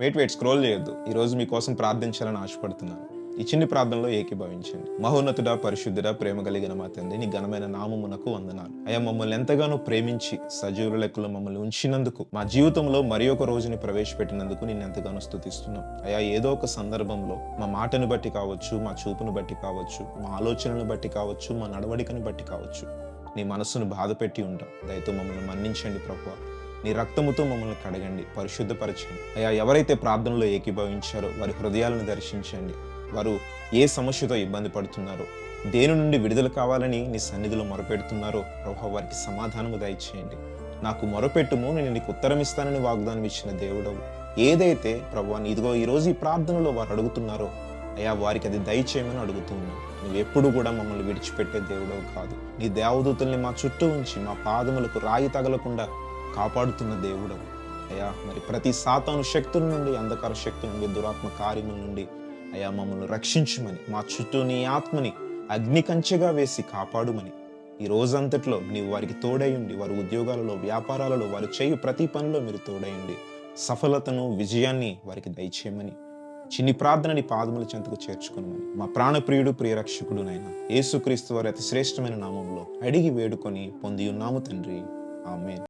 Wait scroll చేయొద్దు. ఈరోజు మీకోసం ప్రార్థించాలని ఆశపడుతున్నాను. ఈ చిన్ని ప్రార్థనలో ఏకీభవించండి. మహోన్నతుడా, పరిశుద్ధుడా, ప్రేమ కలిగిన మా తండ్రి, నీ ఘనమైన నామమునకు వందనాలు. అయ్యా, మమ్మల్ని ఎంతగానో ప్రేమించి సజీవుల లెక్కలో మమ్మల్ని ఉంచినందుకు, మా జీవితంలో మరి ఒక రోజుని ప్రవేశపెట్టినందుకు నేను ఎంతగానో స్తుతిస్తున్నాం. అయ్యా, ఏదో ఒక సందర్భంలో మా మాటను బట్టి కావచ్చు, మా చూపును బట్టి కావచ్చు, మా ఆలోచనను బట్టి కావచ్చు, మా నడవడికను బట్టి కావచ్చు, నీ మనస్సును బాధ పెట్టి ఉంటాం. దయతో మమ్మల్ని మన్నించండి ప్రభువా. నీ రక్తముతో మమ్మల్ని కడగండి, పరిశుద్ధపరచండి. అయ్యా, ఎవరైతే ప్రార్థనలో ఏకీభవించారో వారి హృదయాలను దర్శించండి. వారు ఏ సమస్యతో ఇబ్బంది పడుతున్నారో, దేని నుండి విడుదల కావాలని నీ సన్నిధిలో మొరపెడుతున్నారో ప్రభువా, వారికి సమాధానము దయచేయండి. నాకు మొరపెట్టుము, నేను నీకు ఉత్తరం ఇస్తానని వాగ్దానం ఇచ్చిన దేవుడవు. ఏదైతే ప్రభువా ఇదిగో ఈరోజు ఈ ప్రార్థనలో వారు అడుగుతున్నారో అయ్యా, వారికి అది దయచేయమని అడుగుతున్నావు. నువ్వెప్పుడు కూడా మమ్మల్ని విడిచిపెట్టే దేవుడవు కాదు. నీ దేవదూతల్ని మా చుట్టూ ఉంచి మా పాదములకు రాయి తగలకుండా కాపాడుతున్న దేవుడవు. అయ్యా, మరి ప్రతి సాతాను శక్తుల నుండి, అంధకార శక్తుల నుండి, దురాత్మ కార్యముల నుండి అయ్యా మమ్మల్ని రక్షించుమని, మా చుట్టూ నీ ఆత్మని అగ్ని కంచెగా వేసి కాపాడుమని, ఈ రోజంతట్లో నీవు వారికి తోడయుండి, వారి ఉద్యోగాలలో, వ్యాపారాలలో, వారు చేయు ప్రతి పనిలో మీరు తోడయుండి సఫలతను, విజయాన్ని వారికి దయచేయమని చిన్ని ప్రార్థనని పాదముల చెంతకు చేర్చుకునమని మా ప్రాణప్రియుడు, ప్రియరక్షకుడు నైనా యేసుక్రీస్తు వారి అతి శ్రేష్టమైన నామంలో అడిగి వేడుకొని పొంది ఉన్నాము తండ్రి. ఆమేన్.